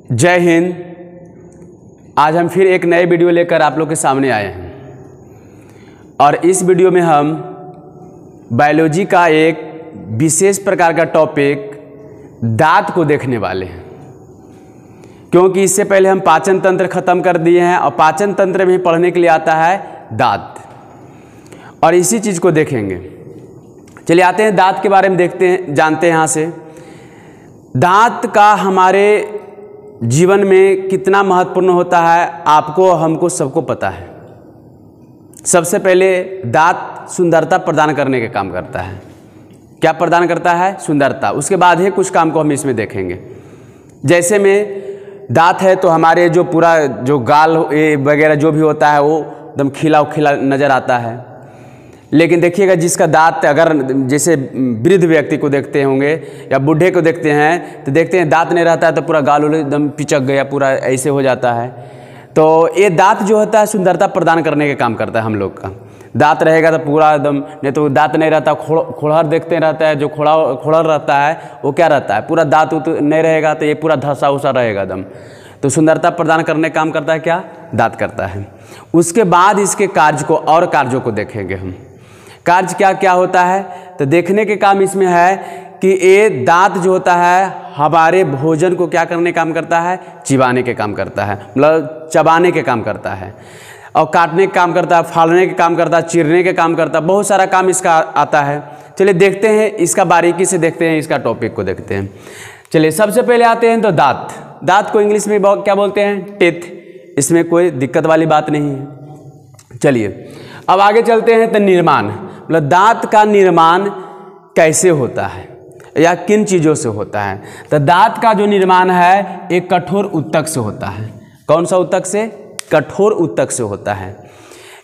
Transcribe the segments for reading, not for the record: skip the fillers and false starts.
जय हिंद। आज हम फिर एक नए वीडियो लेकर आप लोग के सामने आए हैं और इस वीडियो में हम बायोलॉजी का एक विशेष प्रकार का टॉपिक दांत को देखने वाले हैं, क्योंकि इससे पहले हम पाचन तंत्र खत्म कर दिए हैं और पाचन तंत्र में पढ़ने के लिए आता है दांत, और इसी चीज़ को देखेंगे। चलिए आते हैं दांत के बारे में देखते हैं, जानते हैं। यहाँ से दांत का हमारे जीवन में कितना महत्वपूर्ण होता है आपको हमको सबको पता है। सबसे पहले दांत सुंदरता प्रदान करने का काम करता है। क्या प्रदान करता है? सुंदरता। उसके बाद ही कुछ काम को हम इसमें देखेंगे। जैसे में दांत है तो हमारे जो पूरा जो गाल वगैरह जो भी होता है वो एकदम खिला खिला नज़र आता है। लेकिन देखिएगा जिसका दांत, अगर जैसे वृद्ध व्यक्ति को देखते होंगे या बूढ़े को देखते हैं तो देखते हैं दांत नहीं रहता है तो पूरा गाल एकदम पिचक गया, पूरा ऐसे हो जाता है। तो ये दांत जो होता है सुंदरता प्रदान करने का काम करता है हम लोग का। दांत रहेगा तो पूरा एकदम, नहीं तो दांत नहीं रहता, खोड़हर देखते रहता है, जो खोड़हर रहता है वो क्या रहता है, पूरा दांत नहीं रहेगा तो ये पूरा धंसा उसा रहेगा एकदम। तो सुंदरता प्रदान करने का काम करता है क्या? दांत करता है। उसके बाद इसके कार्य को और कार्यों को देखेंगे हम। कार्य क्या क्या होता है तो देखने के काम इसमें है कि ये दांत जो होता है हमारे भोजन को क्या करने का काम करता है? चिबाने के काम करता है, मतलब चबाने के काम करता है, और काटने के काम करता है, फाड़ने के काम करता है, चीरने के काम करता है, बहुत सारा काम इसका आता है। चलिए देखते हैं, इसका बारीकी से देखते हैं, इसका टॉपिक को देखते हैं। चलिए सबसे पहले आते हैं तो दांत। दांत को इंग्लिश में क्या बोलते हैं? टीथ। इसमें कोई दिक्कत वाली बात नहीं है। चलिए अब आगे चलते हैं तो निर्माण, मतलब दांत का निर्माण कैसे होता है या किन चीज़ों से होता है। तो दांत का जो निर्माण है एक कठोर ऊतक से होता है। कौन सा ऊतक से? कठोर ऊतक से होता है।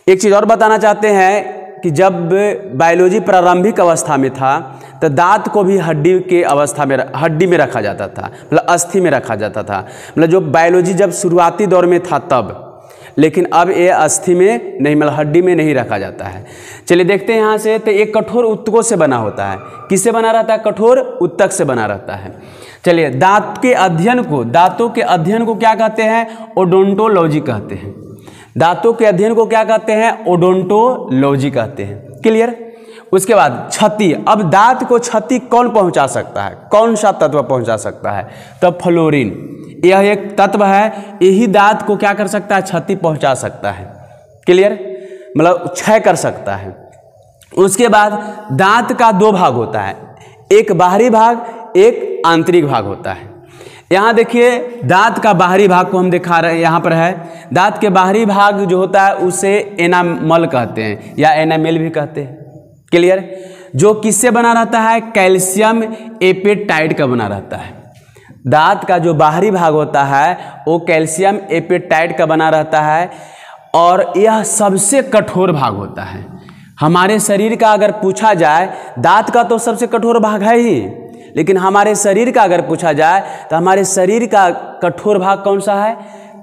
एक चीज़ और बताना चाहते हैं कि जब बायोलॉजी प्रारंभिक अवस्था में था तो दांत को भी हड्डी के अवस्था में, हड्डी में रखा जाता था, मतलब अस्थि में रखा जाता था। मतलब जो बायोलॉजी जब शुरुआती दौर में था तब, लेकिन अब ये अस्थि में नहीं, मतलब हड्डी में नहीं रखा जाता है। चलिए देखते हैं यहाँ से। तो एक कठोर ऊतकों से बना होता है। किससे बना रहता है? कठोर ऊतक से बना रहता है। चलिए दांत के अध्ययन को, दांतों के अध्ययन को क्या कहते हैं? ओडोंटोलॉजी कहते हैं। दांतों के अध्ययन को क्या कहते हैं? ओडोंटोलॉजी कहते हैं। क्लियर? उसके बाद क्षति। अब दांत को क्षति कौन पहुंचा सकता है? कौन सा तत्व पहुंचा सकता है? तो फ्लोरीन, यह एक तत्व है, यही दांत को क्या कर सकता है? क्षति पहुंचा सकता है। क्लियर? मतलब क्षय कर सकता है। उसके बाद दांत का दो भाग होता है, एक बाहरी भाग, एक आंतरिक भाग होता है। यहाँ देखिए दांत का बाहरी भाग को हम दिखा रहे हैं, यहाँ पर है। दांत के बाहरी भाग जो होता है उसे एनामल कहते हैं या एनामेल भी कहते हैं। क्लियर? जो किससे बना रहता है? कैल्शियम एपेटाइट का बना रहता है। दांत का जो बाहरी भाग होता है वो कैल्शियम एपेटाइट का बना रहता है, और यह सबसे कठोर भाग होता है हमारे शरीर का। अगर पूछा जाए, दांत का तो सबसे कठोर भाग है ही, लेकिन हमारे शरीर का अगर पूछा जाए तो हमारे शरीर का कठोर भाग कौन सा है?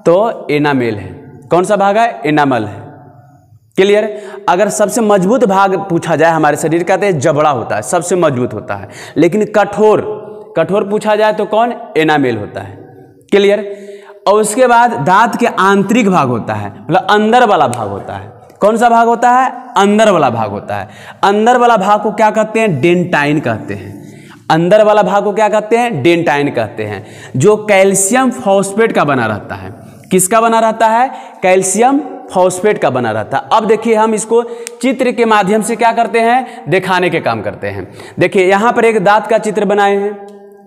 तो एनामेल है। कौन सा भाग है? एनामल है। क्लियर? अगर सबसे मजबूत भाग पूछा जाए हमारे शरीर का तो जबड़ा होता है, सबसे मजबूत होता है। लेकिन कठोर पूछा जाए तो कौन? एनामेल होता है। क्लियर? और उसके बाद दांत के आंतरिक भाग होता है, मतलब अंदर वाला भाग होता है। कौन सा भाग होता है? अंदर वाला भाग होता है। अंदर वाला भाग को क्या कहते हैं? डेंटाइन कहते हैं। अंदर वाला भाग को क्या कहते हैं? डेंटाइन कहते हैं, जो कैल्शियम फॉस्फेट का बना रहता है। किसका बना रहता है? कैल्शियम फॉस्फेट का बना रहता है। अब देखिए हम इसको चित्र के माध्यम से क्या करते हैं? दिखाने के काम करते हैं। देखिए यहाँ पर एक दांत का चित्र बनाए हैं,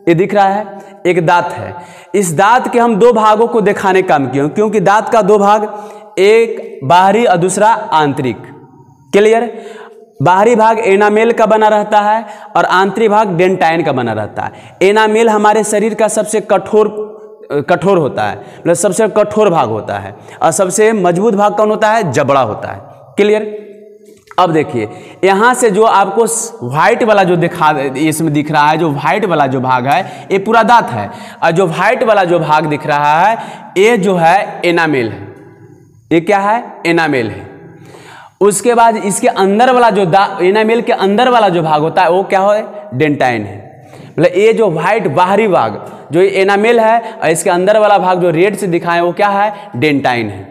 ये दिख रहा है, एक दांत है। इस दांत के हम दो भागों को दिखाने का काम किए, क्योंकि दांत का दो भाग, एक बाहरी और दूसरा आंतरिक। क्लियर? बाहरी भाग एनामेल का बना रहता है और आंतरिक भाग डेंटाइन का बना रहता है। एनामेल हमारे शरीर का सबसे कठोर होता है, मतलब सबसे कठोर भाग होता है, और सबसे मजबूत भाग कौन होता है? जबड़ा होता है। क्लियर? अब देखिए यहाँ से जो आपको व्हाइट वाला जो इसमें दिख रहा है, जो व्हाइट वाला जो भाग है ये पूरा दांत है, और जो व्हाइट वाला जो भाग दिख रहा है ये जो है एनामेल है। ये क्या है? एनामेल है। उसके बाद इसके अंदर वाला जो एनामेल के अंदर वाला जो भाग होता है वो क्या है? डेंटाइन है। मतलब ये जो व्हाइट बाहरी भाग जो एनामेल है और इसके अंदर वाला भाग जो रेड से दिखाए वो क्या है, डेंटाइन है।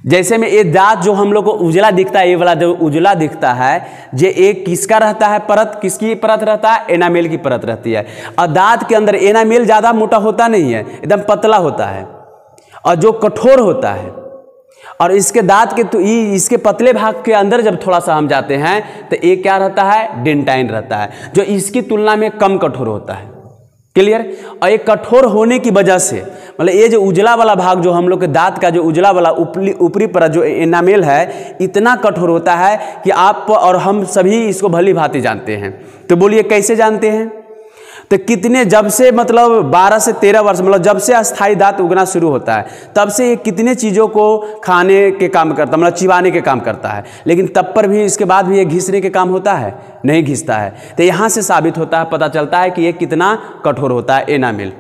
जैसे में ये दांत जो हम लोग को उजला दिखता है, ये वाला जो उजला दिखता है, ये एक किसका रहता है परत, किसकी परत रहता है, एनामेल की परत रहती है। और दांत के अंदर एनामेल ज़्यादा मोटा होता नहीं है, एकदम पतला होता है और जो कठोर होता है। और इसके दांत के तो इसके पतले भाग के अंदर जब थोड़ा सा हम जाते हैं तो ये क्या रहता है, डेंटाइन रहता है, जो इसकी तुलना में कम कठोर होता है। क्लियर। और ये कठोर होने की वजह से मतलब ये जो उजला वाला भाग जो हम लोग के दांत का जो उजला वाला ऊपरी परत जो एनामेल है इतना कठोर होता है कि आप और हम सभी इसको भली भांति जानते हैं। तो बोलिए कैसे जानते हैं? तो कितने जब से मतलब 12 से 13 वर्ष मतलब जब से अस्थायी दांत उगना शुरू होता है तब से ये कितने चीज़ों को खाने के काम करता है, मतलब चिबाने के काम करता है, लेकिन तब पर भी इसके बाद भी ये घिसने के काम होता है, नहीं घिसता है। तो यहाँ से साबित होता है, पता चलता है कि ये कितना कठोर होता है एनामेल।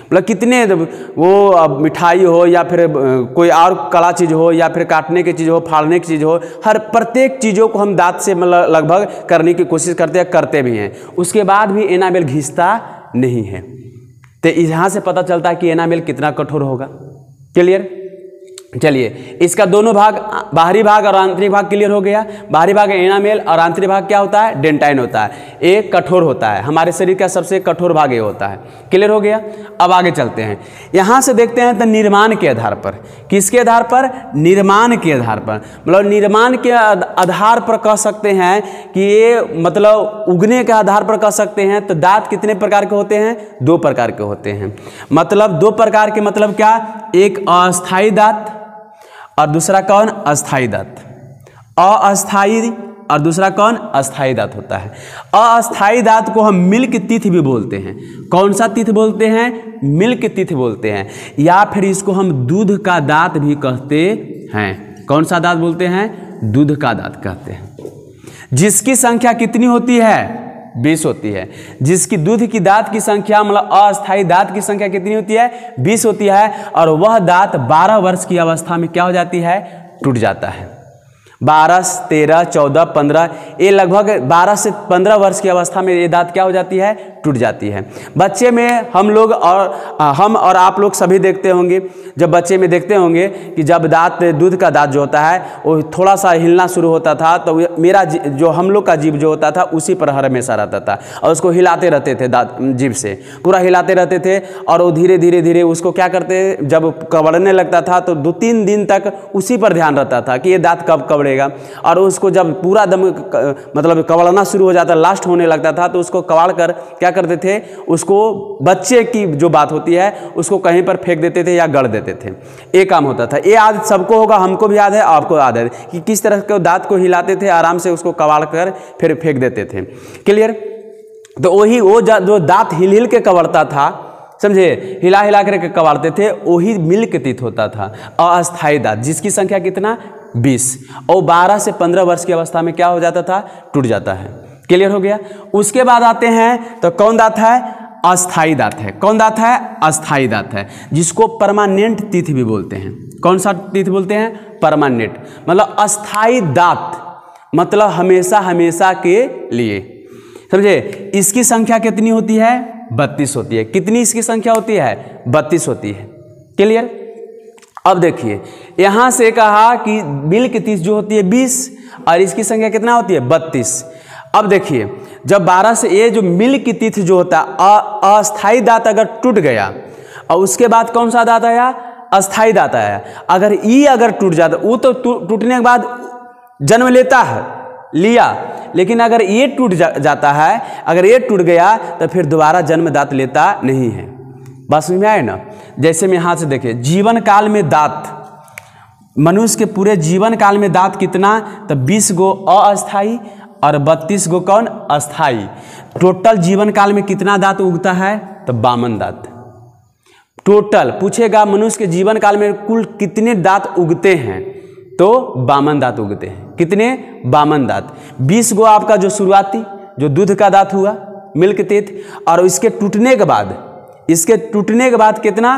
मतलब कितने वो मिठाई हो या फिर कोई और कला चीज़ हो या फिर काटने की चीज़ हो, फाड़ने की चीज़ हो, हर प्रत्येक चीज़ों को हम दांत से मतलब लगभग करने की कोशिश करते भी हैं, उसके बाद भी एनामेल घिसता नहीं है। तो यहाँ से पता चलता है कि एनामेल कितना कठोर होगा। क्लियर। चलिए इसका दोनों भाग, बाहरी भाग और आंतरिक भाग क्लियर हो गया। बाहरी भाग एनामेल और आंतरिक भाग क्या होता है, डेंटाइन होता है। एक कठोर होता है, हमारे शरीर का सबसे कठोर भाग ये होता है। क्लियर हो गया। अब आगे चलते हैं, यहाँ से देखते हैं तो निर्माण के आधार पर, किसके आधार पर, निर्माण के आधार पर, मतलब निर्माण के आधार पर कह सकते हैं कि ये मतलब उगने के आधार पर कह सकते हैं। तो दांत कितने प्रकार के होते हैं, 2 प्रकार के होते हैं। मतलब 2 प्रकार के मतलब क्या, एक अस्थायी दांत और दूसरा कौन, अस्थायी दांत। अस्थायी और दूसरा कौन, अस्थायी दांत होता है। अस्थायी दांत को हम मिल्क टीथ भी बोलते हैं। कौन सा टीथ बोलते हैं, मिल्क टीथ बोलते हैं, या फिर इसको हम दूध का दांत भी कहते हैं। कौन सा दांत बोलते हैं, दूध का दांत कहते हैं। जिसकी संख्या कितनी होती है, 20 होती है। जिसकी दूध की दांत की संख्या मतलब अस्थायी दांत की संख्या कितनी होती है, 20 होती है। और वह दांत 12 वर्ष की अवस्था में क्या हो जाती है, टूट जाता है। 12, 13, 14, 15 ये लगभग 12 से 15 वर्ष की अवस्था में ये दांत क्या हो जाती है, टूट जाती है। बच्चे में हम लोग और आप लोग सभी देखते होंगे, जब बच्चे में देखते होंगे कि जब दांत, दूध का दांत जो होता है वो थोड़ा सा हिलना शुरू होता था तो मेरा जो हम लोग का जीभ जो होता था उसी पर हमेशा रहता था और उसको हिलाते रहते थे, दांत जीभ से पूरा हिलाते रहते थे। और वो धीरे धीरे धीरे उसको क्या करते, जब कवड़ने लगता था तो 2-3 दिन तक उसी पर ध्यान रहता था कि ये दांत कब कवड़ेगा। और उसको जब पूरा दम मतलब कवड़ना शुरू हो जाता, लास्ट होने लगता था, तो उसको कवाड़ कर क्या करते थे, उसको बच्चे की जो बात होती है उसको कहीं पर फेंक देते थे या गड़ देते थे। ये काम होता था। ये आदत सबको होगा, हमको भी याद है, आपको याद है कि किस तरह के दांत को हिलाते थे, आराम से उसको कवाड़ कर फिर फेंक देते थे। क्लियर। तो वही वो जो दांत हिल हिल के कवड़ता था, समझे, हिला हिला करके कवाड़ते थे, वही मिल्क टीथ होता था, अस्थायी दांत, जिसकी संख्या कितना, 20। और 12 से 15 वर्ष की अवस्था में क्या हो जाता था, टूट जाता है। क्लियर हो गया। उसके बाद आते हैं तो कौन दांत है, अस्थायी दांत है। कौन दांत है, अस्थायी दांत है, जिसको परमानेंट टीथ भी बोलते हैं। कौन सा टीथ बोलते हैं, परमानेंट, मतलब अस्थायी दांत, मतलब हमेशा हमेशा के लिए, समझे। इसकी संख्या कितनी होती है, 32 होती है। कितनी इसकी संख्या होती है, 32 होती है। क्लियर। अब देखिए यहां से कहा कि मिल्क टीथ जो होती है 20 और इसकी संख्या कितना होती है, 32। अब देखिए जब 12 से ये जो मिल्क टीथ जो होता है, अस्थायी दांत अगर टूट गया और उसके बाद कौन सा दांत आया, अस्थायी दांत आया। अगर ये अगर टूट जाता, वो तो टूटने के बाद जन्म लेता है, लिया, लेकिन अगर ये टूट जाता है, अगर ये टूट गया तो फिर दोबारा जन्म दांत लेता नहीं है। बात समझ में आए ना। जैसे में यहाँ से देखिए, जीवन काल में दांत, मनुष्य के पूरे जीवन काल में दांत कितना, तो 20 गो अस्थाई और 32 गो कौन, अस्थाई। टोटल जीवन काल में कितना दांत उगता है, तो 52 दांत। टोटल पूछेगा मनुष्य के जीवन काल में कुल कितने दांत उगते हैं, तो 52 दांत उगते हैं। कितने, 52 दांत। 20 गो आपका जो शुरुआती जो दूध का दांत हुआ, मिल्क टीथ, और इसके टूटने के बाद, इसके टूटने के बाद कितना,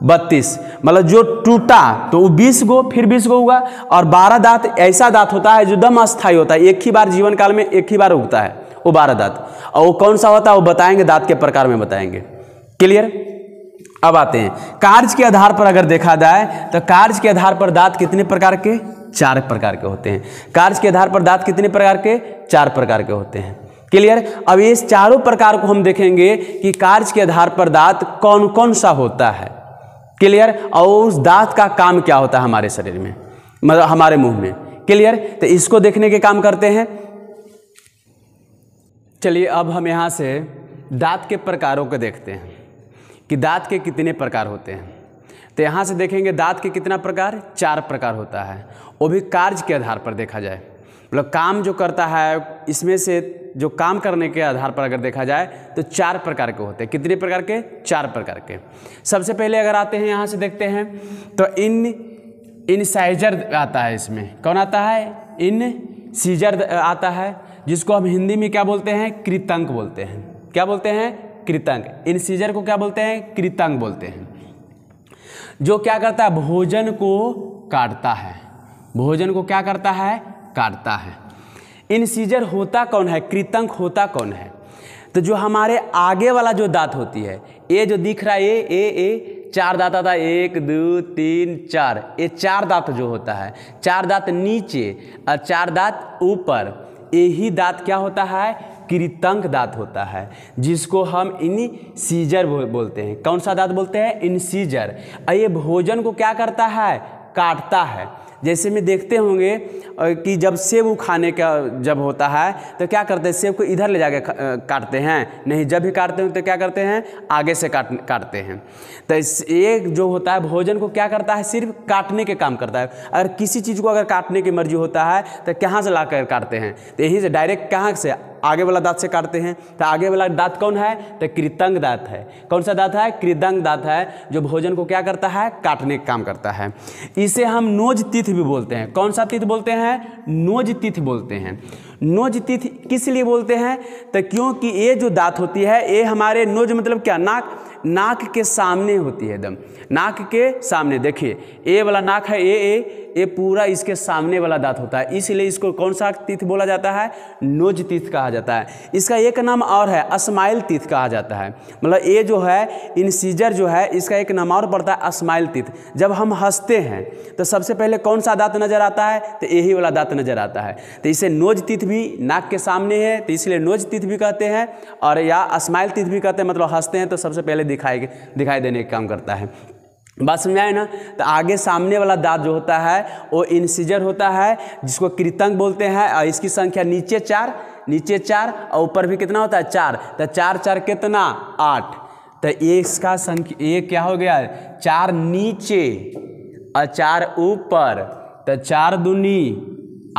32, मतलब जो टूटा तो वो 20 गो, फिर 20 गो हुआ। और 12 दांत ऐसा दांत होता है जो दम अस्थायी होता है, एक ही बार जीवन काल में एक ही बार उगता है, उबारा दांत। और वो कौन सा होता है वो बताएंगे, दांत के प्रकार में बताएंगे। क्लियर। अब आते हैं कार्य के आधार पर अगर देखा जाए तो कार्य के आधार पर दांत कितने प्रकार के? 4 प्रकार के होते हैं। कार्य के आधार पर दांत कितने प्रकार के? 4 प्रकार के होते हैं। क्लियर। अब इस चारों प्रकार को हम देखेंगे कि कार्य के आधार पर दांत कौन कौन सा होता है। क्लियर। और उस दांत का काम क्या होता है हमारे शरीर में, मतलब हमारे मुंह में। क्लियर। तो इसको देखने के काम करते हैं। चलिए अब हम यहाँ से दांत के प्रकारों को देखते हैं कि दांत के कितने प्रकार होते हैं। तो यहाँ से देखेंगे दांत के कितना प्रकार? 4 प्रकार होता है, वो भी कार्य के आधार पर देखा जाए, मतलब काम जो करता है इसमें से जो काम करने के आधार पर अगर देखा जाए तो 4 प्रकार के होते हैं। कितने प्रकार के? 4 प्रकार के। सबसे पहले अगर आते हैं यहाँ से देखते हैं तो इनसाइजर आता है। इसमें कौन आता है? इनसीजर आता है, जिसको हम हिंदी में क्या बोलते हैं? कृतंक बोलते हैं। क्या बोलते हैं? कृतंक। इनसीजर को क्या बोलते हैं? कृतंक बोलते हैं। जो क्या करता है? भोजन को काटता है। भोजन को क्या करता है? काटता है। इनसीजर होता कौन है? कृतंक होता कौन है? तो जो हमारे आगे वाला जो दांत होती है, ये जो दिख रहा है ये 4 दांत आता है, 1 2 3 4। ये 4 दांत जो होता है, 4 दांत नीचे और 4 दांत ऊपर, यही दांत क्या होता है? कृतंक दांत होता है, जिसको हम इनसीजर बोलते हैं। कौन सा दांत बोलते हैं? इनसीजर। और ये भोजन को क्या करता है? काटता है। जैसे में देखते होंगे कि जब सेब खाने का जब होता है तो क्या करते हैं? सेब को इधर ले जाके काटते हैं? नहीं, जब भी काटते हैं तो क्या करते हैं? आगे से काटते हैं। तो ये जो होता है भोजन को क्या करता है? सिर्फ काटने के काम करता है। अगर किसी चीज़ को अगर काटने की मर्जी होता है तो कहाँ से ला कर काटते हैं? तो यहीं से डायरेक्ट कहाँ से? आगे वाला दांत से काटते हैं। तो आगे वाला दांत कौन है? तो कृतंक दांत है। कौन सा दांत है? कृतंक दांत है, जो भोजन को क्या करता है? काटने का काम करता है। इसे हम नोज तीथ भी बोलते हैं। कौन सा तीथ बोलते हैं? नोज तीथ बोलते हैं। नोज तीथ किस लिए बोलते हैं? तो क्योंकि ये जो दांत होती है ये हमारे नोज मतलब क्या? नाक के सामने होती है, एकदम नाक के सामने। देखिए ये वाला नाक है, ये पूरा इसके सामने वाला दांत होता है, इसलिए इसको कौन सा तीथ बोला जाता है? नोज तीथ कहा जाता है। इसका एक नाम और है, स्माइल तीथ कहा जाता है। मतलब ये जो है इनसीजर जो है, इसका एक नाम और पड़ता है स्माइल तीथ। जब हम हंसते हैं तो सबसे पहले कौन सा दांत नजर आता है? तो यही वाला दांत नजर आता है। तो इसे नोज तीथ भी नाक के सामने है, तो इसलिए नोज तीथ भी कहते हैं, और या स्माइल तीथ भी कहते हैं। मतलब हंसते हैं तो सबसे पहले दिखाई देने का काम करता है। बात समझ आए ना? तो आगे सामने वाला दांत जो होता है वो इनसीजर होता है, जिसको कृतंक बोलते हैं। और इसकी संख्या नीचे 4 और ऊपर भी कितना होता है? 4। तो 4 4 कितना? 8। तो ये इसका संख्या ये क्या हो गया? 4 नीचे और 4 ऊपर, तो 4 दूनी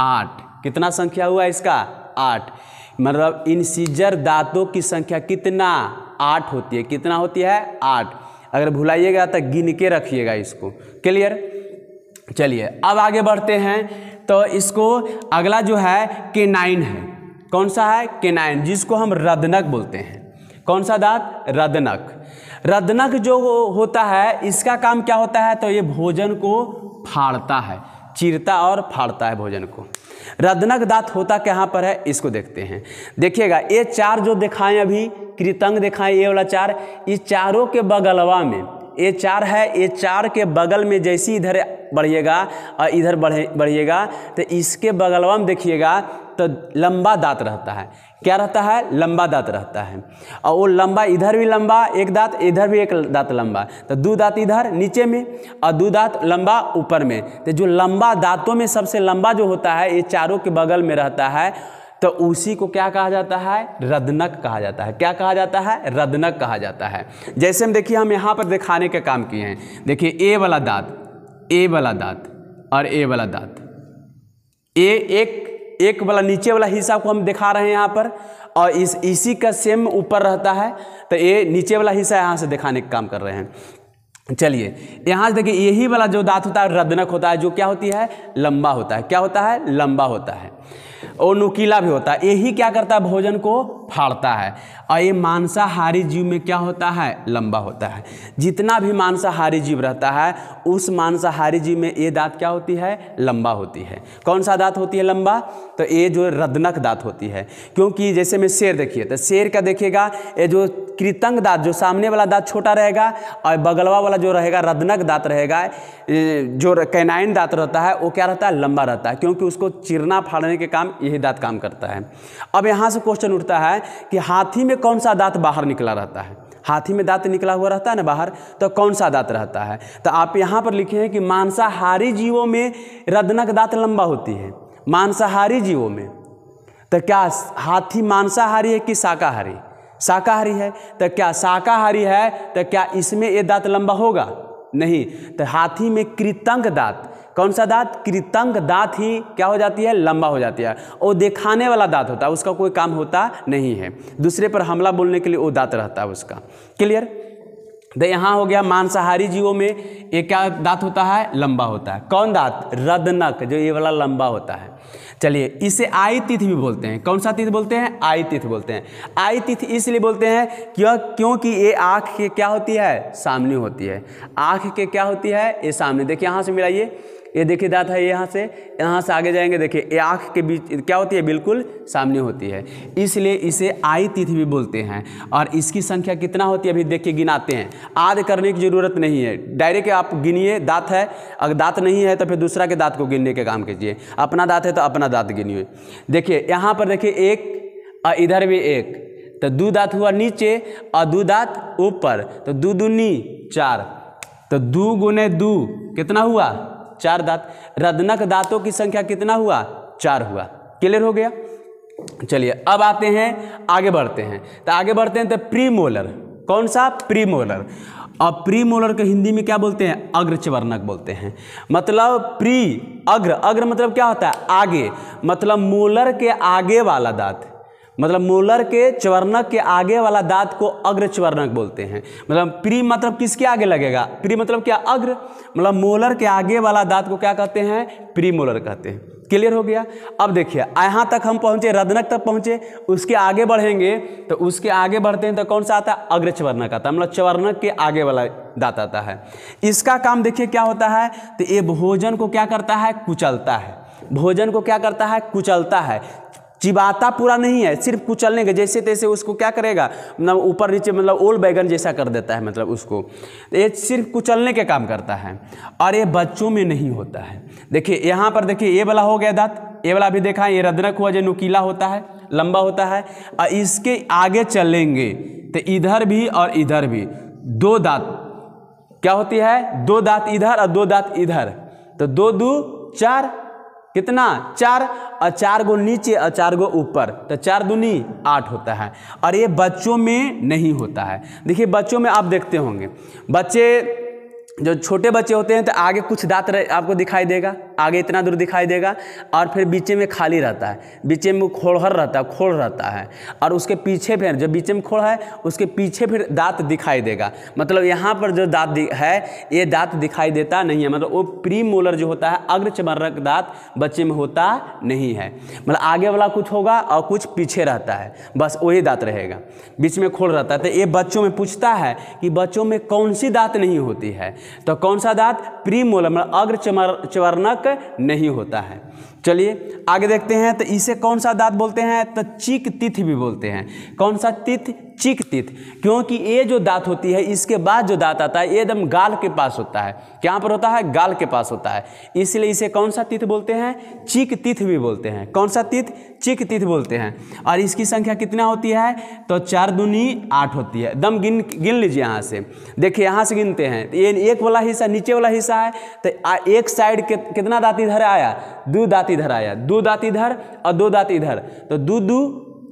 8। कितना संख्या हुआ इसका? 8। मतलब इनसीजर दांतों की संख्या कितना? 8 होती है। कितना होती है? 8। अगर भुलाइएगा तो गिन के रखिएगा इसको। क्लियर। चलिए अब आगे बढ़ते हैं। तो इसको अगला जो है केनाइन है। कौन सा है? केनाइन, जिसको हम रदनक बोलते हैं। कौन सा दांत? रदनक। रदनक जो होता है इसका काम क्या होता है? तो ये भोजन को फाड़ता है, चीरता और फाड़ता है भोजन को। रदनक दांत होता कहाँ पर है इसको देखते हैं। देखिएगा ये 4 जो दिखाएं, अभी कृतंक दिखाएं, ये वाला 4, इस चारों के बगलवा में ये 4 है। ये 4 के बगल में जैसे इधर बढ़िएगा और इधर बढ़िएगा तो इसके बगलवा में देखिएगा तो लंबा दांत रहता है। क्या रहता है? लंबा दांत रहता है। और वो लंबा, इधर भी लंबा एक दांत, इधर भी एक दांत लंबा। तो 2 दांत इधर नीचे में और 2 दांत लंबा ऊपर में। तो जो लंबा दांतों में सबसे लंबा जो होता है ये चारों के बगल में रहता है, तो उसी को क्या कहा जाता है? रदनक कहा जाता है। क्या कहा जाता है? रदनक कहा जाता है। जैसे हम देखिए हम यहाँ पर दिखाने का काम किए हैं। देखिए ए वाला दांत, ए वाला दांत और ए वाला दांत, एक वाला नीचे वाला हिस्सा को हम दिखा रहे हैं यहाँ पर, और इसी का सेम ऊपर रहता है। तो ये नीचे वाला हिस्सा यहाँ से दिखाने का काम कर रहे हैं। चलिए यहाँ से देखिए यही वाला जो दांत होता है रदनक होता है, जो क्या होती है? लंबा होता है। क्या होता है? लंबा होता है। और नुकीला भी होता है। यही क्या करता है, भोजन को फाड़ता है। और ये मांसाहारी जीव में क्या होता है, लंबा होता है। जितना भी मांसाहारी जीव रहता है उस मांसाहारी जीव में ये दांत क्या होती है, लंबा होती है। कौन सा दांत होती है लंबा, तो ये जो रदनक दांत होती है। क्योंकि जैसे में शेर देखिए, तो शेर का देखिएगा ये जो कृतंग दांत, जो सामने वाला दांत छोटा रहेगा और बगलवा वाला जो रहेगा रदनक दांत रहेगा, जो कैनाइन दांत रहता है वो क्या रहता है, लंबा रहता है। क्योंकि उसको चीरना फाड़ने के काम यही दांत काम करता है। अब यहाँ से क्वेश्चन उठता है कि हाथी में कौन सा दांत बाहर निकला रहता है। हाथी में दांत निकला हुआ रहता है ना बाहर, तो कौन सा दांत रहता है। तो आप यहाँ पर लिखे हैं कि मांसाहारी जीवों में रदनक दांत लंबा होती है। मांसाहारी जीवों में, तो क्या हाथी मांसाहारी है कि शाकाहारी, शाकाहारी है। तो क्या शाकाहारी है, तो क्या इसमें ये दांत लंबा होगा, नहीं। तो हाथी में कृतंग दांत, कौन सा दांत, कृतंग दांत ही क्या हो जाती है, लंबा हो जाती है। और दिखाने वाला दांत होता है, उसका कोई काम होता नहीं है, दूसरे पर हमला बोलने के लिए वो दांत रहता है उसका। क्लियर। तो यहाँ हो गया मांसाहारी जीवों में ये क्या दांत होता है, लंबा होता है। कौन दांत, रदनक, जो ये वाला लंबा होता है। चलिए, इसे आई तिथ भी बोलते हैं। कौन सा तिथ बोलते हैं, आई तिथ बोलते हैं। आई तिथ इसलिए बोलते हैं क्योंकि ये आँख के क्या होती है, सामने होती है। आँख के क्या होती है, ये सामने। देखिए यहाँ से मिलाइए, ये देखिए दांत है, यहाँ से आगे जाएंगे, देखिए ये आँख के बीच क्या होती है, बिल्कुल सामने होती है। इसलिए इसे आई तिथ भी बोलते हैं। और इसकी संख्या कितना होती है, अभी देखिए गिनाते हैं। आद करने की जरूरत नहीं है, डायरेक्ट आप गिनिए। दांत है, अगर दांत नहीं है तो फिर दूसरा के दांत को गिनने के काम कीजिए। अपना दांत है तो अपना दांत गिनिए। देखिए यहाँ पर देखिए एक और इधर भी एक, तो दो दांत हुआ नीचे और दो दांत ऊपर, तो दो दूनी 4, तो 2 गुने 2 कितना हुआ, 4 दांत। रदनक दांतों की संख्या कितना हुआ, 4 हुआ। क्लियर हो गया। चलिए अब आते हैं, आगे बढ़ते हैं। तो आगे बढ़ते हैं तो प्रीमोलर, कौन सा, प्रीमोलर। और प्रीमोलर को हिंदी में क्या बोलते हैं, अग्रच्यवर्णक बोलते हैं। मतलब प्री, अग्र, अग्र मतलब क्या होता है, आगे, मतलब मोलर के आगे वाला दांत, मतलब मोलर के च्यवर्णक के आगे वाला दांत को अग्रच्यवर्णक बोलते हैं। मतलब प्री मतलब किसके आगे लगेगा, प्री मतलब क्या, अग्र, मतलब मोलर के आगे वाला दांत को क्या कहते हैं, प्रीमोलर कहते हैं। क्लियर हो गया। अब देखिए यहाँ तक हम पहुँचे, रदनक तक पहुँचे, उसके आगे बढ़ेंगे तो उसके आगे बढ़ते हैं तो कौन सा आता है, अग्रच्यवर्णक आता है। मतलब च्यवर्णक के आगे वाला दांत आता है। इसका काम देखिए क्या होता है, तो ये भोजन को क्या करता है, कुचलता है। भोजन को क्या करता है, कुचलता है। चिबाता पूरा नहीं है, सिर्फ कुचलने के, जैसे तैसे उसको क्या करेगा, मतलब ऊपर नीचे, मतलब ओल बैगन जैसा कर देता है, मतलब उसको ये सिर्फ कुचलने के काम करता है। और ये बच्चों में नहीं होता है। देखिए यहाँ पर देखिए, ये वाला हो गया दांत, ये वाला भी देखा, ये रदनक हुआ, जो नुकीला होता है, लंबा होता है। और इसके आगे चलेंगे तो इधर भी और इधर भी 2 दांत क्या होती है, 2 दांत इधर और 2 दांत इधर, तो 2 2 4, कितना, 4, और 4 गो नीचे और 4 गो ऊपर, तो 4 दूनी 8 होता है। और ये बच्चों में नहीं होता है। देखिए बच्चों में आप देखते होंगे, बच्चे जो छोटे बच्चे होते हैं तो आगे कुछ दांत आपको दिखाई देगा, आगे इतना दूर दिखाई देगा, और फिर बीच में खाली रहता है, बीच में खोड़हर रहता है, खोड़ रहता है, और उसके पीछे फिर जो बीच में खोड़ है उसके पीछे फिर दांत दिखाई देगा। मतलब यहाँ पर जो दांत है ये दांत दिखाई देता नहीं है। मतलब वो प्रीमोलर जो होता है, अग्रच्यवर्णक दांत बच्चे में होता नहीं है। मतलब आगे वाला कुछ होगा और कुछ पीछे रहता है, बस वही दांत रहेगा, बीच में खोड़ रहता है। तो ये बच्चों में पूछता है कि बच्चों में कौन सी दांत नहीं होती है, तो कौन सा दांत, प्रीमोलर, मतलब अग्रच्यवर्णक नहीं होता है। चलिए आगे देखते हैं, तो इसे कौन सा दांत बोलते हैं, तो चीक तिथ भी बोलते हैं। कौन सा तिथ, चीक तिथ। क्योंकि ये जो दांत होती है इसके बाद जो दांत आता है ये एकदम गाल के पास होता है। कहाँ पर होता है, गाल के पास होता है, इसलिए इसे कौन सा तिथ बोलते हैं, चीक तिथ भी बोलते हैं। कौन सा तिथ, चीक तिथ बोलते हैं। और इसकी संख्या कितना होती है, तो 4 दूनी 8 होती है। दम गिन लीजिए यहाँ से, देखिए यहाँ से गिनते हैं। ये एक वाला हिस्सा, नीचे वाला हिस्सा है, तो एक साइड कितना दांत इधर आया, 2 दांत इधर आया, 2 दांत इधर और 2 दांत इधर, तो 2 2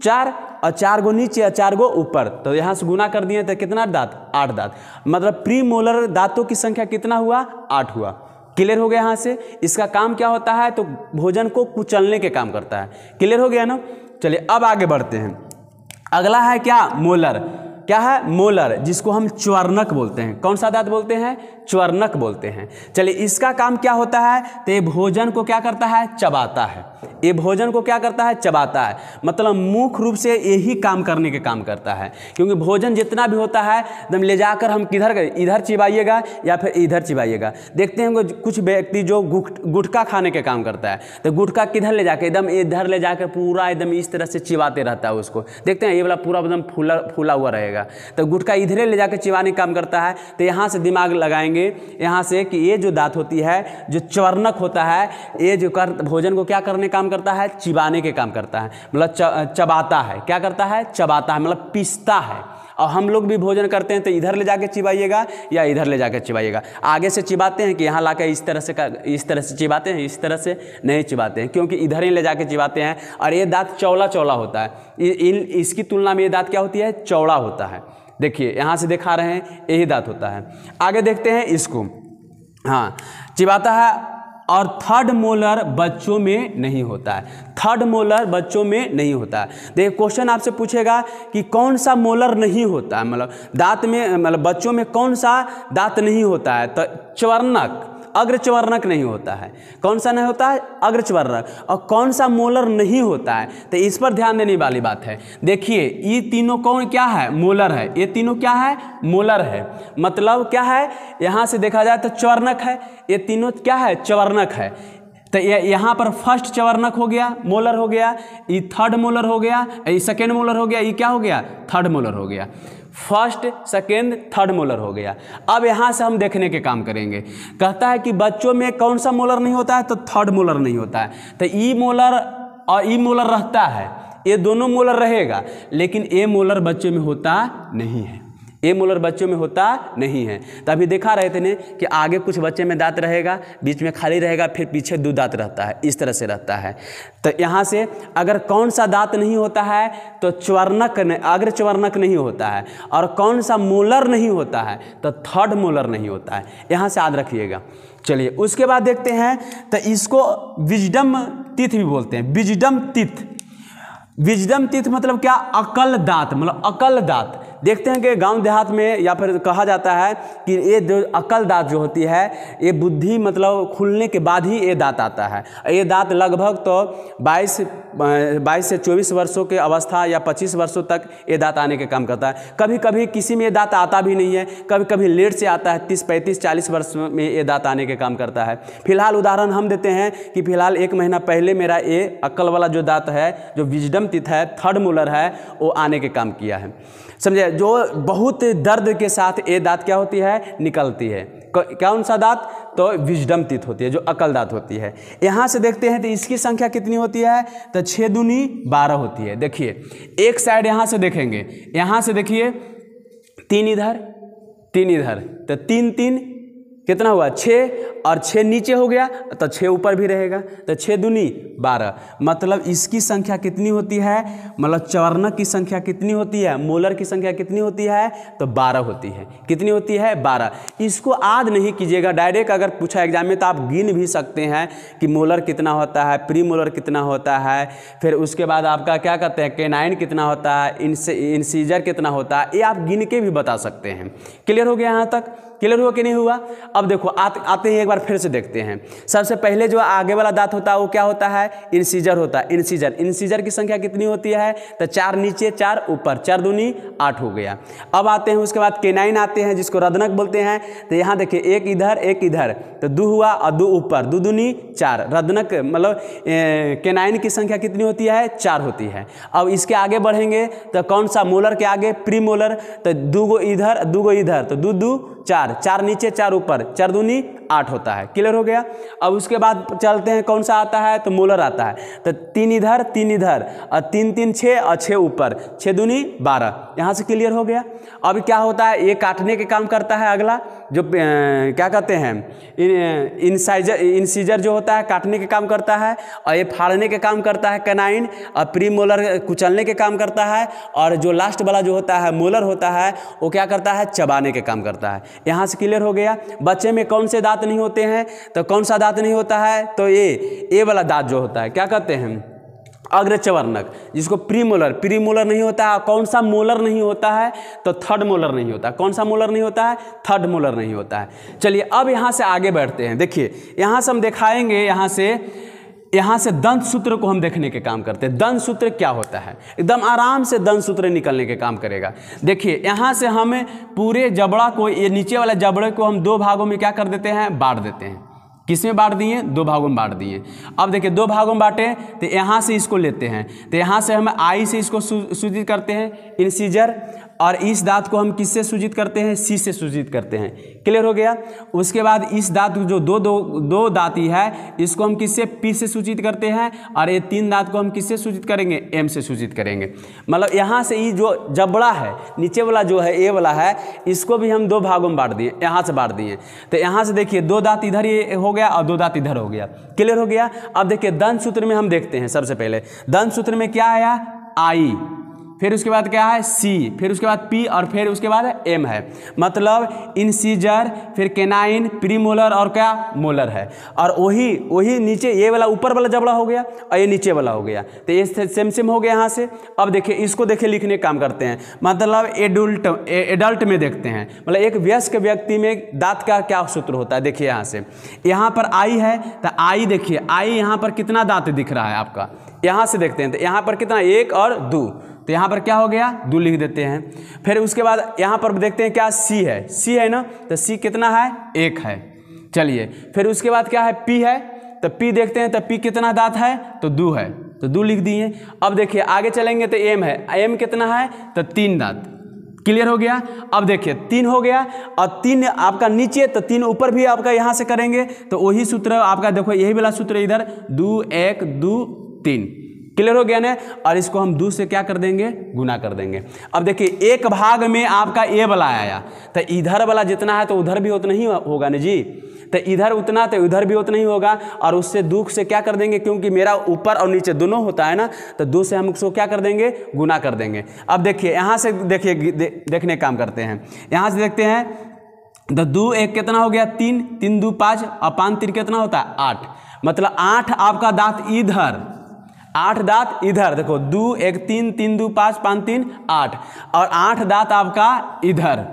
4 और 4 गो नीचे और 4 गो ऊपर, तो यहाँ से गुना कर दिए तो कितना दांत, 8 दांत। मतलब प्रीमोलर दांतों की संख्या कितना हुआ, 8 हुआ। क्लियर हो गया। यहाँ से इसका काम क्या होता है, तो भोजन को कुचलने के काम करता है। क्लियर हो गया ना। चलिए अब आगे बढ़ते हैं। अगला है क्या, मोलर। क्या है, मोलर, जिसको हम च्वर्णक बोलते हैं। कौन सा दांत बोलते हैं, च्वर्णक बोलते हैं। चलिए, इसका काम क्या होता है, तो ये भोजन को क्या करता है, चबाता है। ये भोजन को क्या करता है, चबाता है, मतलब मुख्य रूप से यही काम करने के काम करता है। क्योंकि भोजन जितना भी होता है एकदम ले जाकर हम किधर करें, इधर चिबाइएगा या फिर इधर चिबाइएगा। देखते हैं कुछ व्यक्ति जो गुटखा खाने के काम करता है, तो गुटखा किधर ले जाकर, एकदम इधर ले जाकर पूरा एकदम इस तरह से चिबाते रहता है उसको। देखते हैं ये वाला पूरा एकदम फूला हुआ रहेगा, तो गुटखा इधरे ले जाकर चिबाने का काम करता है। तो यहाँ से दिमाग लगाएंगे यहाँ से कि ये जो दांत होती है, जो च्वर्णक होता है, ये जो भोजन को क्या करने काम करता है, चिबाने के काम करता है, मतलब चबाता है। क्या करता है, चबाता है, मतलब पीसता है। और हम लोग भी भोजन करते हैं तो इधर ले जाके चिबाइएगा या इधर ले जाके चिबाइएगा। आगे से चिबाते हैं कि यहाँ लाकर इस तरह से चिबाते हैं, इस तरह से नहीं चिबाते हैं, क्योंकि इधर ही ले जाके चिबाते हैं। और ये दांत चौड़ा चौड़ा होता है, इसकी तुलना में ये दांत क्या होती है, चौड़ा होता है। देखिए यहाँ से दिखा रहे हैं, यही दांत होता है। आगे देखते हैं इसको, हाँ, चिबाता है। और थर्ड मोलर बच्चों में नहीं होता है, थर्ड मोलर बच्चों में नहीं होता है। देखिए, क्वेश्चन आपसे पूछेगा कि कौन सा मोलर नहीं होता है, मतलब दांत में, मतलब बच्चों में कौन सा दांत नहीं होता है, तो च्वर्णक, अग्रच्वर्णक नहीं होता है। कौन सा नहीं होता है, अग्रच्वर्णक। और कौन सा मोलर नहीं होता है, तो इस पर ध्यान देने वाली बात है। देखिए, ये तीनों कौन क्या है, मोलर है। ये तीनों क्या है, मोलर है। मतलब क्या है, यहाँ से देखा जाए तो च्वर्णक है, ये तीनों क्या है, च्वर्णक है। तो यहाँ पर फर्स्ट च्वर्णक हो गया, मोलर हो गया, ये थर्ड मोलर हो गया, ये सेकेंड मोलर हो गया, ये क्या हो गया, थर्ड मोलर हो गया। फर्स्ट, सेकेंड, थर्ड मोलर हो गया। अब यहाँ से हम देखने के काम करेंगे। कहता है कि बच्चों में कौन सा मोलर नहीं होता है, तो थर्ड मोलर नहीं होता है। तो ई मोलर और ई मोलर रहता है, ये दोनों मोलर रहेगा, लेकिन ए मोलर बच्चों में होता नहीं है। ए मोलर बच्चों में होता नहीं है। तो अभी देखा रहे थे ने कि आगे कुछ बच्चे में दांत रहेगा, बीच में खाली रहेगा, फिर पीछे 2 दांत रहता है, इस तरह से रहता है। तो यहाँ से अगर कौन सा दांत नहीं होता है, तो च्वर्णक, अग्र च्वर्णक नहीं होता है। और कौन सा मोलर नहीं होता है, तो थर्ड मोलर नहीं होता है। यहाँ से याद रखिएगा। चलिए, उसके बाद देखते हैं, तो इसको विजडम टीथ भी बोलते हैं, विजडम टीथ। विजडम टीथ मतलब क्या, अकल दांत, मतलब अकल दांत। देखते हैं कि गांव देहात में या फिर कहा जाता है कि ये जो अकल दांत जो होती है, ये बुद्धि मतलब खुलने के बाद ही ये दांत आता है। ये दांत लगभग तो 22 से 24 वर्षों के अवस्था या 25 वर्षों तक ये दांत आने के काम करता है। कभी कभी किसी में ये दांत आता भी नहीं है, कभी कभी लेट से आता है, 30, 35, 40 वर्ष में ये दांत आने के काम करता है। फिलहाल उदाहरण हम देते हैं कि फिलहाल 1 महीना पहले मेरा ये अकल वाला जो दांत है, जो विजडम टीथ है, थर्ड मोलर है, वो आने के काम किया है। समझे, जो बहुत दर्द के साथ ये दांत क्या होती है, निकलती है। कौन सा दांत, तो विजडम टीथ होती है, जो अकल दांत होती है। यहाँ से देखते हैं तो इसकी संख्या कितनी होती है, तो 6 दूनी 12 होती है। देखिए, एक साइड यहाँ से देखेंगे, यहाँ से देखिए 3 इधर 3 इधर, तो 3 3 कितना हुआ, 6, और 6 नीचे हो गया तो 6 ऊपर भी रहेगा, तो 6 दूनी 12। मतलब इसकी संख्या कितनी होती है, मतलब च्वर्णक की संख्या कितनी होती है, मोलर की संख्या कितनी होती है, तो 12 होती है। कितनी होती है, 12। इसको याद नहीं कीजिएगा, डायरेक्ट अगर पूछा एग्जाम में तो आप गिन भी सकते हैं कि मोलर कितना होता है, प्री मोलर कितना होता है, फिर उसके बाद आपका क्या कहते हैं, केनाइन कितना होता है, इंसीजर कितना होता है, ये आप गिन के भी बता सकते हैं। क्लियर हो गया यहाँ तक, क्लियर हुआ कि नहीं हुआ। अब देखो आते हैं एक बार फिर से देखते हैं। सबसे पहले जो आगे वाला दांत होता है वो क्या होता है, इंसीजर होता है। इंसीजर की संख्या कितनी होती है, तो 4 नीचे 4 ऊपर, 4 दूनी 8 हो गया। अब आते हैं उसके बाद केनाइन आते हैं, जिसको रदनक बोलते हैं। तो यहाँ देखिए, एक इधर, तो 2 हुआ और 2 ऊपर, 2 दूनी 4। रदनक मतलब केनाइन की संख्या कितनी होती है, 4 होती है। अब इसके आगे बढ़ेंगे तो कौन सा, मोलर के आगे प्री मोलर, तो 2 गो इधर 2 गो इधर, तो 2 2 4, 4 नीचे 4 ऊपर, 4 दूनी 8 होता है। क्लियर हो गया। अब उसके बाद चलते हैं, कौन सा आता है, तो मोलर आता है। तो 3 इधर 3 इधर, और 3 3 6 और 6 ऊपर, 6 दूनी 12। यहाँ से क्लियर हो गया। अब क्या होता है, ये काटने के काम करता है। अगला जो क्या कहते हैं, इंसीजर जो होता है काटने के काम करता है, और ये फाड़ने के काम करता है केनाइन, और प्री मोलर कुचलने के काम करता है, और जो लास्ट वाला जो होता है मोलर होता है, वो क्या करता है, चबाने के काम करता है। यहाँ से क्लियर हो गया। बच्चे में कौन से दांत नहीं होते हैं, तो कौन सा दांत नहीं होता है, तो ये वाला दांत जो होता है, क्या कहते हैं, अग्रचवर्णक, जिसको प्रीमोलर, प्रीमोलर नहीं होता है। कौन सा मोलर नहीं होता है? तो थर्ड मोलर नहीं होता। कौन सा मोलर नहीं होता है? थर्ड मोलर नहीं होता है। चलिए अब यहाँ से आगे बढ़ते हैं। देखिए यहाँ से हम दिखाएंगे, यहाँ से दंत सूत्र को हम देखने के काम करते हैं। दंत सूत्र क्या होता है, एकदम आराम से दंत सूत्र निकलने के काम करेगा। देखिए यहाँ से हम पूरे जबड़ा को, ये नीचे वाले जबड़े को हम दो भागों में क्या कर देते हैं? बांट देते हैं। किस में बांट दिए? दो भागों में बांट दिए। अब देखिए दो भागों में बांटे तो यहाँ से इसको लेते हैं, तो यहाँ से हम आई से इसको सूजित करते हैं, इंसीजर, और इस दांत को हम किससे सूजित करते हैं? सी से सूजित करते हैं। क्लियर हो गया। उसके बाद इस दांत जो दो दांती है, इसको हम किससे? पी से सूजित करते हैं, और ये तीन दांत को हम किससे सूजित करेंगे? एम से सूजित करेंगे। मतलब यहाँ से ये जो जबड़ा है नीचे वाला जो है, ए वाला है, इसको भी हम दो भागों में बांट दिए, यहाँ से बांट दिए। तो यहाँ से देखिए दो दांत इधर ये हो गया और दो दांत इधर हो गया। क्लियर हो गया। अब देखिए दंत सूत्र में हम देखते हैं। सबसे पहले दंत सूत्र में क्या आया? आई, फिर उसके बाद क्या है? सी, फिर उसके बाद पी, और फिर उसके बाद एम है। मतलब इंसीजर, फिर केनाइन, प्रीमोलर और क्या? मोलर है। और वही नीचे ये वाला ऊपर वाला जबड़ा हो गया और ये नीचे वाला हो गया, तो ये सेम हो गया यहाँ से। अब देखिए इसको देखिए लिखने का काम करते हैं। मतलब एडल्ट में देखते हैं, मतलब एक वयस्क व्यक्ति में दांत का क्या सूत्र होता है। देखिए यहाँ से, यहाँ पर आई है, तो आई देखिए, आई यहाँ पर कितना दांत दिख रहा है आपका? यहाँ से देखते हैं तो यहाँ पर कितना? एक और दो, तो यहाँ पर क्या हो गया? दो लिख देते हैं। फिर उसके बाद यहाँ पर देखते हैं क्या? सी है, सी है ना, तो सी कितना है? एक है। चलिए फिर उसके बाद क्या है? पी है, तो पी देखते हैं, तो पी कितना दांत है? तो दो है, तो दो लिख दिए। अब देखिए आगे चलेंगे तो एम है, एम कितना है? तो तीन दांत। क्लियर हो गया। अब देखिए तीन हो गया, और तीन आपका नीचे, तो तीन ऊपर भी आपका यहाँ से करेंगे, तो वही सूत्र आपका देखो, यही वाला सूत्र इधर, 2 1 2 3। क्लियर हो गया ना। और इसको हम 2 से क्या कर देंगे? गुना कर देंगे। अब देखिए एक भाग में आपका ए वाला आया, तो इधर वाला जितना है तो उधर भी उतना ही होगा ना जी, तो इधर उतना तो उधर भी उतना ही होगा, और उससे 2 से क्या कर देंगे? क्योंकि मेरा ऊपर और नीचे दोनों होता है ना, तो 2 से हम उसको क्या कर देंगे? गुना कर देंगे। अब देखिए यहाँ से देखिए देखने काम करते हैं। यहाँ से देखते हैं तो 2 1 कितना हो गया? 3 3 2 5, और 5 3 कितना होता है? 8। मतलब 8 आपका दांत इधर, 8 दांत इधर। देखो 2 1 3 3 2 5 5 3 8, और 8 दांत आपका इधर,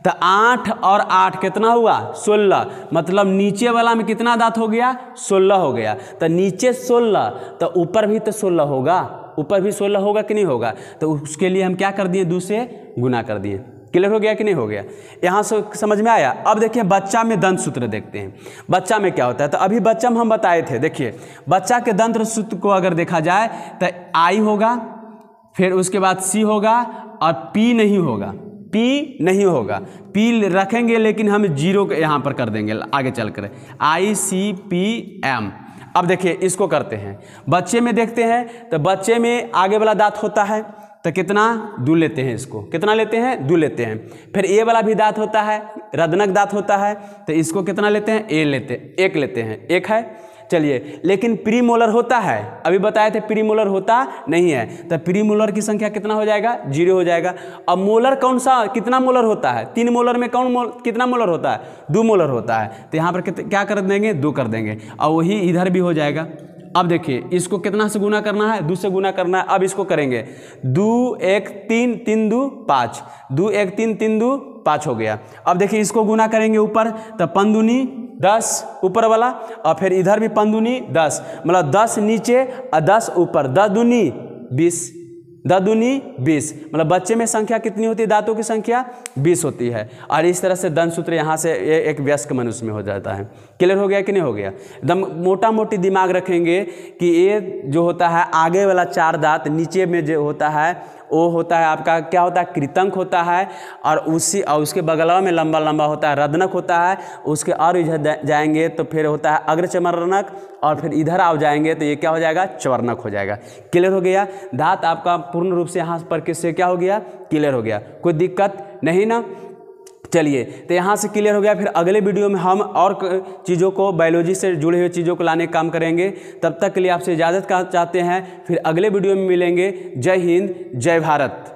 तो 8 और 8 कितना हुआ? 16। मतलब नीचे वाला में कितना दांत हो गया? 16 हो गया। तो नीचे 16, तो ऊपर भी तो 16 होगा, ऊपर भी 16 होगा कि नहीं होगा? तो उसके लिए हम क्या कर दिए? 2 से गुना कर दिए। क्लियर हो गया कि नहीं हो गया? यहाँ से समझ में आया। अब देखिए बच्चा में दंत सूत्र देखते हैं। बच्चा में क्या होता है? तो अभी बच्चा में हम बताए थे। देखिए बच्चा के दंत सूत्र को अगर देखा जाए तो आई होगा, फिर उसके बाद सी होगा, और पी नहीं होगा, पी नहीं होगा। पी रखेंगे लेकिन हम 0 के यहाँ पर कर देंगे आगे चल कर, आई सी पी एम। अब देखिए इसको करते हैं। बच्चे में देखते हैं, तो बच्चे में आगे वाला दांत होता है, तो कितना? 2 लेते हैं। इसको कितना लेते हैं? 2 लेते हैं। फिर ए वाला भी दांत होता है, रदनक दांत होता है, तो इसको कितना लेते हैं? 1 लेते हैं, 1 है। चलिए लेकिन प्रीमोलर होता है, अभी बताए थे प्रीमोलर होता नहीं है, तो प्रीमोलर की संख्या कितना हो जाएगा? 0 हो जाएगा। अब मोलर कौन सा, कितना मोलर होता है? 3 मोलर में कितना मोलर होता है? 2 मोलर होता है। तो यहाँ पर क्या कर देंगे? 2 कर देंगे, और वही इधर भी हो जाएगा। अब देखिए इसको कितना से गुना करना है? 2 से गुना करना है। अब इसको करेंगे 2 1 3 3 2 5, 2 1 3 3 2 5 हो गया। अब देखिए इसको गुना करेंगे ऊपर, तो 5 दूनी 10 ऊपर वाला, और फिर इधर भी 5 दूनी 10, मतलब 10 नीचे और 10 ऊपर, 10 दूनी 20, 10 दूनी 20। मतलब बच्चे में संख्या कितनी होती है? दांतों की संख्या 20 होती है। और इस तरह से दंत सूत्र यहाँ से एक वयस्क मनुष्य में हो जाता है। क्लियर हो गया कि नहीं हो गया? एकदम मोटा मोटी दिमाग रखेंगे कि ये जो होता है आगे वाला 4 दांत, नीचे में जो होता है वो होता है आपका क्या होता है? कृतंक होता है, और उसके बगलवा में लंबा लंबा होता है रदनक होता है। उसके और इधर जाएंगे तो फिर होता है अग्रचर्वणक, और फिर इधर आ जाएंगे तो ये क्या हो जाएगा? चवर्णक हो जाएगा। क्लियर हो गया? दांत आपका पूर्ण रूप से यहाँ पर किससे क्या हो गया? क्लियर हो गया। कोई दिक्कत नहीं ना? चलिए तो यहाँ से क्लियर हो गया। फिर अगले वीडियो में हम और चीज़ों को, बायोलॉजी से जुड़े हुए चीज़ों को लाने का काम करेंगे। तब तक के लिए आपसे इजाज़त चाहते हैं, फिर अगले वीडियो में मिलेंगे। जय हिंद, जय भारत।